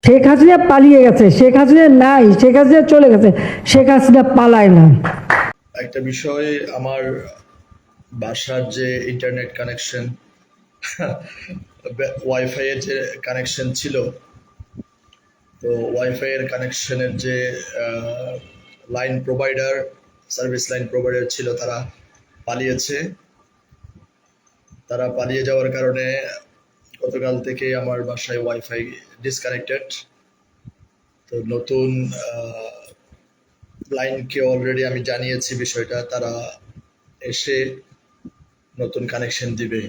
শেখ হাসিনা পালিয়ে গেছে, শেখ হাসিনা নাই, শেখ হাসিনা চলে গেছে, শেখ হাসিনা পালায় না। একটা বিষয়, আমার বাসার যে ইন্টারনেট কানেকশন, ওয়াইফাই এর যে কানেকশন ছিল, তো ওয়াইফাই এর কানেকশনের যে line provider, service line provider ছিল, তারা পালিয়েছে। তারা পালিয়ে যাওয়ার কারণে গতকাল থেকে আমার বাসায় ওয়াইফাই ডিসকানেক্টেড। তো নতুন লাইনকে অলরেডি আমি জানিয়েছি বিষয়টা, তারা এসে নতুন কানেকশন দিবে।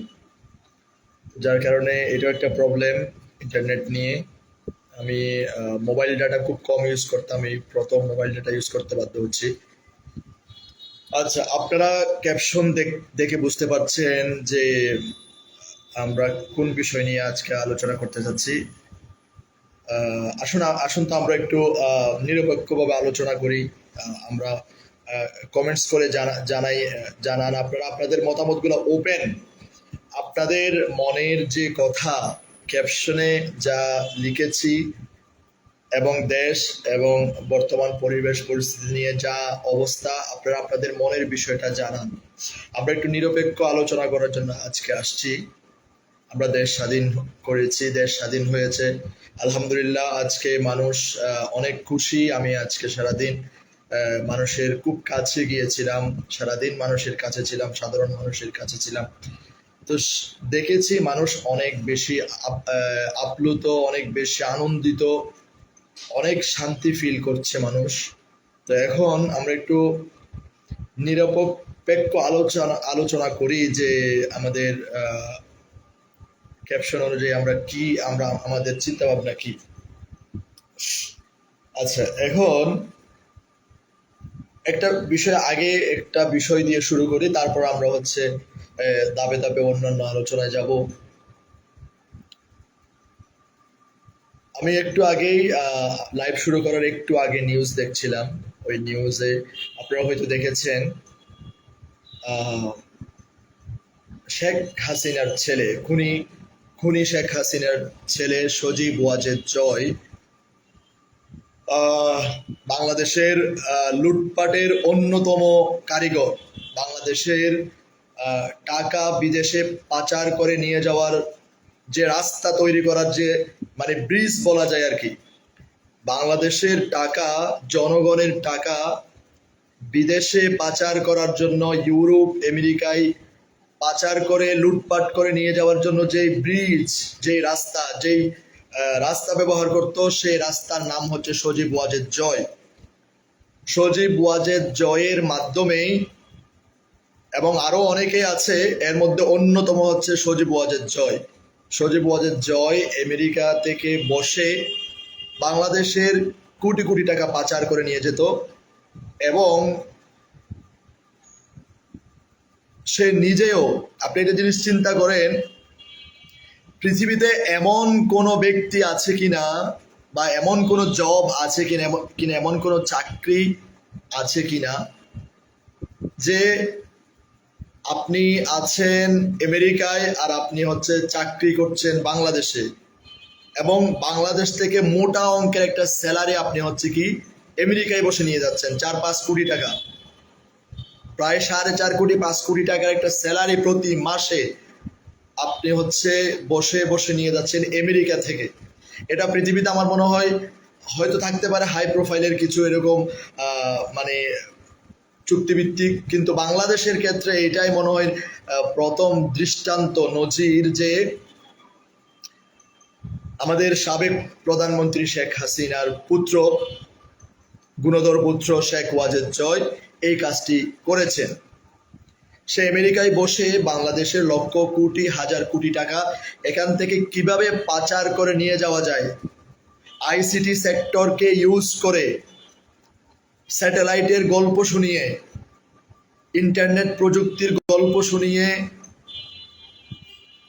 যার কারণে এটা একটা প্রবলেম ইন্টারনেট নিয়ে। আমি মোবাইল ডাটা খুব কম ইউজ করতাম, এই প্রথম মোবাইল ডাটা ইউজ করতে বাধ্য হচ্ছি। আচ্ছা, আপনারা ক্যাপশন দেখে বুঝতে পারছেন যে আমরা কোন বিষয় নিয়ে আজকে আলোচনা করতে যাচ্ছি। আসুন আসুন তো আমরা একটু নিরপেক্ষভাবে আলোচনা করি। আমরা কমেন্টস করে জানান আপনারা আপনাদের মতামতগুলো ওপেন। আপনাদের মনের যে কথা ক্যাপশনে যা লিখেছি এবং দেশ এবং বর্তমান পরিবেশ পরিস্থিতি নিয়ে যা অবস্থা, আপনারা আপনাদের মনের বিষয়টা জানান। আমরা একটু নিরপেক্ষ আলোচনা করার জন্য আজকে আসছি। আমরা দেশ স্বাধীন করেছি, দেশ স্বাধীন হয়েছে আলহামদুলিল্লাহ। আজকে মানুষ অনেক খুশি। আমি আজকে সারাদিন মানুষের খুব কাছে গিয়েছিলাম, সারাদিন মানুষের কাছে ছিলাম, সাধারণ মানুষের কাছে ছিলাম। তো দেখেছি মানুষ অনেক বেশি আপ্লুত, অনেক বেশি আনন্দিত, অনেক শান্তি ফিল করছে মানুষ। তো এখন আমরা একটু নিরপেক্ষ আলোচনা করি যে আমাদের ক্যাপশন অনুযায়ী আমরা আমাদের চিন্তা ভাবনা কি। আচ্ছা, এখন একটা বিষয় দিয়ে শুরু করি, তারপর আমরা ধাপে ধাপে অন্যান্য আলোচনায় যাব। আমি একটু আগেই লাইভ শুরু করার একটু আগে নিউজ দেখছিলাম। ওই নিউজে আপনারা হয়তো দেখেছেন শেখ হাসিনার ছেলে, খুনি শেখ হাসিনার ছেলে সজীব ওয়াজেদ জয় বাংলাদেশের লুটপাটের অন্যতম কারিগর। বাংলাদেশের টাকা বিদেশে পাচার করে নিয়ে যাওয়ার যে রাস্তা তৈরি করার যে ব্রিজ বলা যায় আর কি। বাংলাদেশের টাকা, জনগণের টাকা বিদেশে পাচার করার জন্য, ইউরোপ আমেরিকায় পাচার করে লুটপাট করে নিয়ে যাওয়ার জন্য যে ব্রিজ, যেই রাস্তা ব্যবহার করত, সেই রাস্তার নাম হচ্ছে সজীব ওয়াজেদ জয়। সজীব ওয়াজেদ জয়ের মাধ্যমেই, এবং আরো অনেকে আছে, এর মধ্যে অন্যতম হচ্ছে সজীব ওয়াজেদ জয়। সজীব ওয়াজেদ জয় আমেরিকা থেকে বসে বাংলাদেশের কোটি কোটি টাকা পাচার করে নিয়ে যেত, এবং সে নিজেও, আপনি একটা জিনিস চিন্তা করেন, পৃথিবীতে এমন কোনো ব্যক্তি আছে কিনা, বা এমন কোনো জব আছে কিনা, এমন কোনো চাকরি আছে কিনা, যে আপনি আছেন আমেরিকায় আর আপনি চাকরি করছেন বাংলাদেশে, এবং বাংলাদেশ থেকে মোটা অঙ্কের একটা স্যালারি আপনি আমেরিকায় বসে নিয়ে যাচ্ছেন, 4-5 কোটি টাকা, প্রায় 4.5 কোটি 5 কোটি টাকার একটা স্যালারি প্রতি মাসে আপনি বসে বসে নিয়ে যাচ্ছেন আমেরিকা থেকে। এটা পৃথিবীতে আমার মনে হয় হয়তো থাকতে পারে হাই প্রোফাইলের কিছু এরকম চুক্তিভিত্তিক, কিন্তু বাংলাদেশের ক্ষেত্রে এটাই মনে হয় প্রথম দৃষ্টান্ত, নজির, যে আমাদের সাবেক প্রধানমন্ত্রী শেখ হাসিনার পুত্র, গুণধর পুত্র শেখ ওয়াজেদ জয় এই কাজটি করেছেন। সে আমেরিকায় বসে বাংলাদেশের লক্ষ কোটি হাজার কোটি টাকা এখান থেকে কিভাবে পাচার করে নিয়ে যাওয়া যায়, আইসিটি সেক্টরকে ইউজ করে, স্যাটেলাইটের গল্প শুনিয়ে, ইন্টারনেট প্রযুক্তির গল্প শুনিয়ে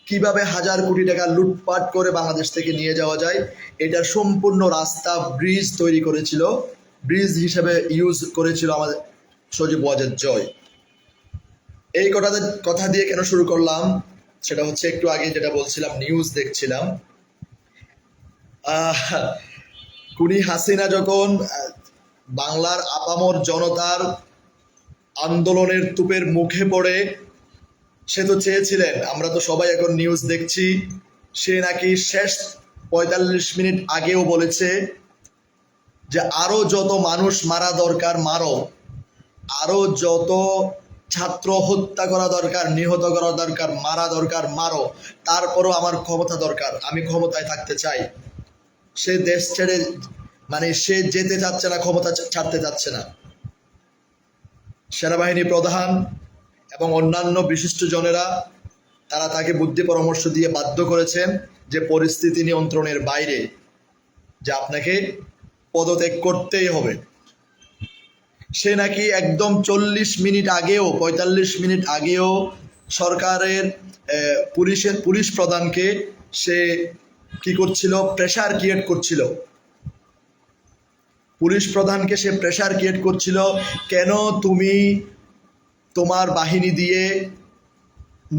কিভাবে হাজার কোটি টাকা লুটপাট করে বাংলাদেশ থেকে নিয়ে যাওয়া যায়, এটার সম্পূর্ণ রাস্তা, ব্রিজ তৈরি করেছিল, ব্রিজ হিসেবে ইউজ করেছিল আমাদের সজীব ওয়াজেদ জয়। এই কথা দিয়ে কেন শুরু করলাম, সেটা একটু আগে যেটা বলছিলাম, নিউজ দেখছিলাম। খুনি হাসিনা যখন বাংলার আপামর জনতার আন্দোলনের তুপের মুখে পড়ে, সে তো চেয়েছিলেন, আমরা তো সবাই এখন নিউজ দেখছি, সে নাকি শেষ ৪৫ মিনিট আগেও বলেছে যে আরো যত মানুষ মারা দরকার মারো, আরো যত ছাত্র হত্যা করা দরকার, নিহত করা দরকার, মারা দরকার মারো, তারপরও আমার ক্ষমতা দরকার, আমি ক্ষমতায় থাকতে চাই। সে দেশ ছেড়ে সে যেতে চাচ্ছে না, ক্ষমতা ছাড়তে চাচ্ছে না। সেনাবাহিনী প্রধান এবং অন্যান্য বিশিষ্ট জনেরা তারা তাকে বুদ্ধি পরামর্শ দিয়ে বাধ্য করেছেন যে পরিস্থিতি নিয়ন্ত্রণের বাইরে, যে আপনাকে পদত্যাগ করতেই হবে। সে নাকি একদম ৪০ মিনিট আগেও, ৪৫ মিনিট আগেও সরকারের পুলিশ প্রধানকে সে কি করছিল, প্রেসার ক্রিয়েট করছিল। পুলিশ প্রধানকে সে প্রেসার ক্রিয়েট করছিল, কেন তুমি তোমার বাহিনী দিয়ে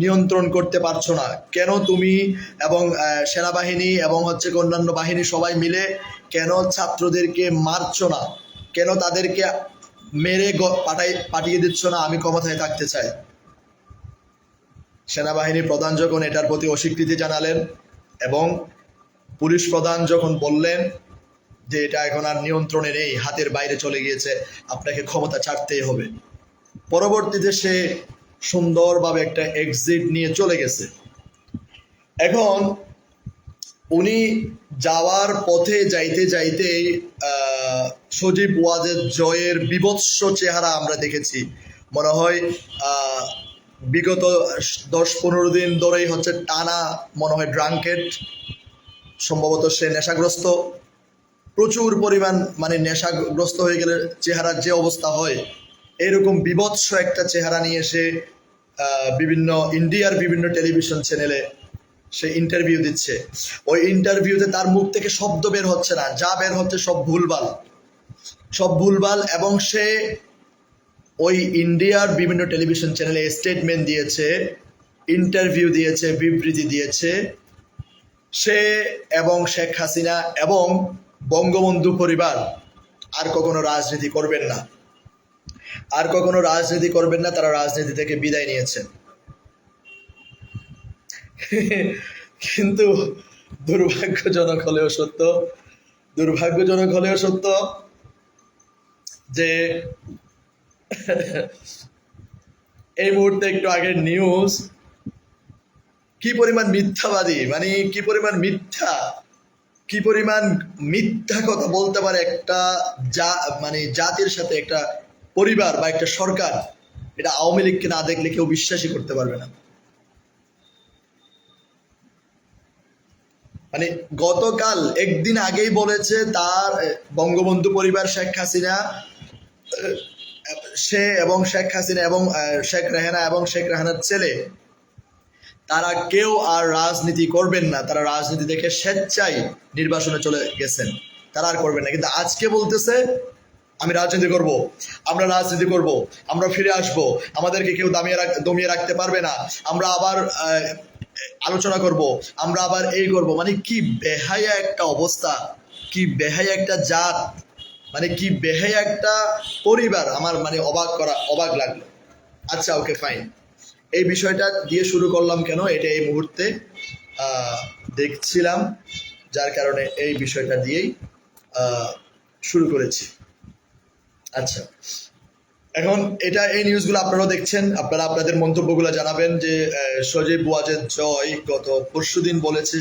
নিয়ন্ত্রণ করতে পারছো না, কেন তুমি এবং সেনাবাহিনী এবং অন্যান্য বাহিনী সবাই মিলে কেন ছাত্রদেরকে মারছো না, কেন তাদেরকে মেরে পাঠিয়ে দিচ্ছ না, আমি ক্ষমতায় থাকতে চাই। সেনাবাহিনী প্রধান যখন এটার প্রতি অস্বীকৃতি জানালেন এবং পুলিশ প্রধান যখন বললেন যে এটা এখন আর নিয়ন্ত্রণে নেই, হাতের বাইরে চলে গিয়েছে, আপনাকে ক্ষমতা ছাড়তেই হবে, পরবর্তীতে সে সুন্দরভাবে একটা এক্সিট নিয়ে চলে গেছে। এখন উনি যাওয়ার পথে যাইতে যাইতে সজীব ওয়াজেদ জয়ের বীভৎস চেহারা আমরা দেখেছি। মনে হয় বিগত ১০-১৫ দিন ধরেই টানা মনে হয় ড্রাঙ্কেড, সম্ভবত সে নেশাগ্রস্ত, প্রচুর পরিমাণ নেশাগ্রস্ত হয়ে গেলে চেহারার যে অবস্থা হয়, এরকম বীভৎস একটা চেহারা নিয়ে সে ইন্ডিয়ার বিভিন্ন টেলিভিশন চ্যানেলে সে ইন্টারভিউ দিচ্ছে। ওই ইন্টারভিউতে তার মুখ থেকে শব্দ বের হচ্ছে না, যা বের হচ্ছে সব ভুলভাল। এবং সে ওই ইন্ডিয়ার বিভিন্ন টেলিভিশন চ্যানেলে স্টেটমেন্ট দিয়েছে, ইন্টারভিউ দিয়েছে, বিবৃতি দিয়েছে, সে এবং শেখ হাসিনা এবং বঙ্গবন্ধু পরিবার আর কখনো রাজনীতি করবেন না, তারা রাজনীতি থেকে বিদায় নিয়েছেন। কিন্তু দুর্ভাগ্যজনক হলেও সত্য যে এই মুহূর্তে একটু আগের নিউজ, কি পরিমাণ মিথ্যাবাদী, কি পরিমাণ মিথ্যা কথা বলতে পারে একটা জাতির সাথে একটা পরিবার বা একটা সরকার, এটা আওয়ামী লীগকে না দেখলে কেউ বিশ্বাসই করতে পারবে না। গতকাল একদিন আগেই বলেছে তার বঙ্গবন্ধু পরিবার, শেখ হাসিনা, সে এবং শেখ হাসিনা এবং শেখ রেহানা এবং শেখ রেহানার ছেলে, তারা কেউ আর রাজনীতি করবেন না, তারা রাজনীতি থেকে স্বেচ্ছায় নির্বাচনে চলে গেছেন, তারা আর করবেন না। কিন্তু আজকে বলতেছে আমি রাজনীতি করব, আমরা ফিরে আসব, আমাদেরকে কেউ দমিয়ে রাখতে পারবে না, আমরা আবার আলোচনা করব, আমরা আবার এই করব। কি বেহায়া একটা অবস্থা, কি বেহায়া একটা জাত, কি বেহায়া একটা পরিবার, আমার অবাক লাগলো। আচ্ছা, ওকে, ফাইন। এই বিষয়টা দিয়ে শুরু করলাম কেন, এটা এই মুহূর্তে দেখছিলাম, যার কারণে এই বিষয়টা দিয়েই শুরু করেছি। আচ্ছা, এখন এই নিউজগুলো আপনারাও দেখছেন, আপনারা আপনাদের মন্তব্যগুলো জানাবেন যে সজীব ওয়াজেদ জয় গত পরশুদিন বলেছে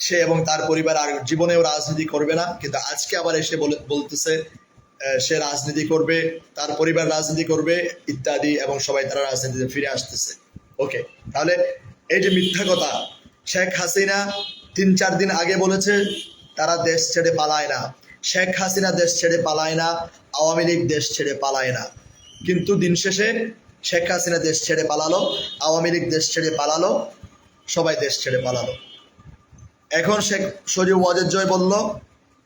সে এবং তার পরিবার আর জীবনেও রাজনীতি করবে না, কিন্তু আজকে আবার এসে বলতেছে সে রাজনীতি করবে, তার পরিবার রাজনীতি করবে ইত্যাদি, এবং সবাই তারা রাজনীতিতে ফিরে আসতেছে। ওকে, তাহলে এই যে মিথ্যা কথা, শেখ হাসিনা ৩-৪ দিন আগে বলেছে তারা দেশ ছেড়ে পালায় না, শেখ হাসিনা দেশ ছেড়ে পালায় না, আওয়ামী লীগ দেশ ছেড়ে পালায় না, কিন্তু দিন শেষে শেখ হাসিনা দেশ ছেড়ে পালালো, আওয়ামী লীগ দেশ ছেড়ে পালালো, সবাই দেশ ছেড়ে পালালো। এখন সজীব ওয়াজেদ জয় বলল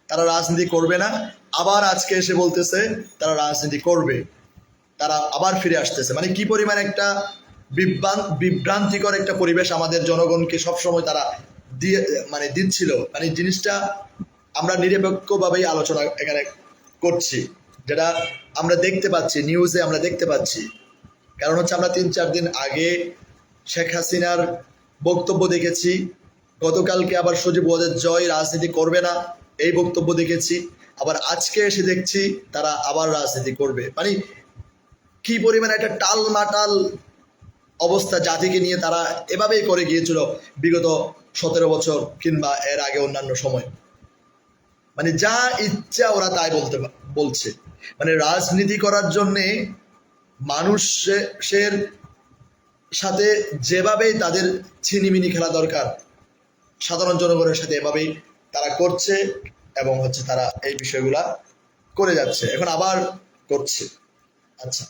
তারা রাজনীতি করবে না, আবার আজকে এসে বলতেছে তারা রাজনীতি করবে, তারা আবার ফিরে আসতেছে। কি পরিমাণ একটা বিভ্রান্তিকর একটা পরিবেশ আমাদের জনগণকে সবসময় তারা দিচ্ছিল, জিনিসটা আমরা নিরপেক্ষভাবেই আলোচনা এখানে করছি, যেটা আমরা দেখতে পাচ্ছি, নিউজে আমরা দেখতে পাচ্ছি। কারণ হচ্ছে আমরা 3-4 দিন আগে শেখ হাসিনার বক্তব্য দেখেছি, গতকালকে আবার সজীব ওয়াজেদ জয় রাজনীতি করবে না এই বক্তব্য দেখেছি, আবার আজকে এসে দেখছি তারা আবার রাজনীতি করবে। মানে কি পরিমাণে একটা টালমাটাল অবস্থা জাতিকে নিয়ে তারা এভাবেই করে গিয়েছিল বিগত 17 বছর কিংবা এর আগে অন্যান্য সময়। মানে যা ইচ্ছা ওরা তাই বলছে। মানে রাজনীতি করার জন্যে মানুষের সাথে যেভাবেই তাদের ছিনিমিনি খেলা দরকার, সাধারণ জনগণের সাথে এভাবেই তারা করছে এবং হচ্ছে তারা এই বিষয়গুলা করে যাচ্ছে, এখন আবার করছে। আচ্ছা।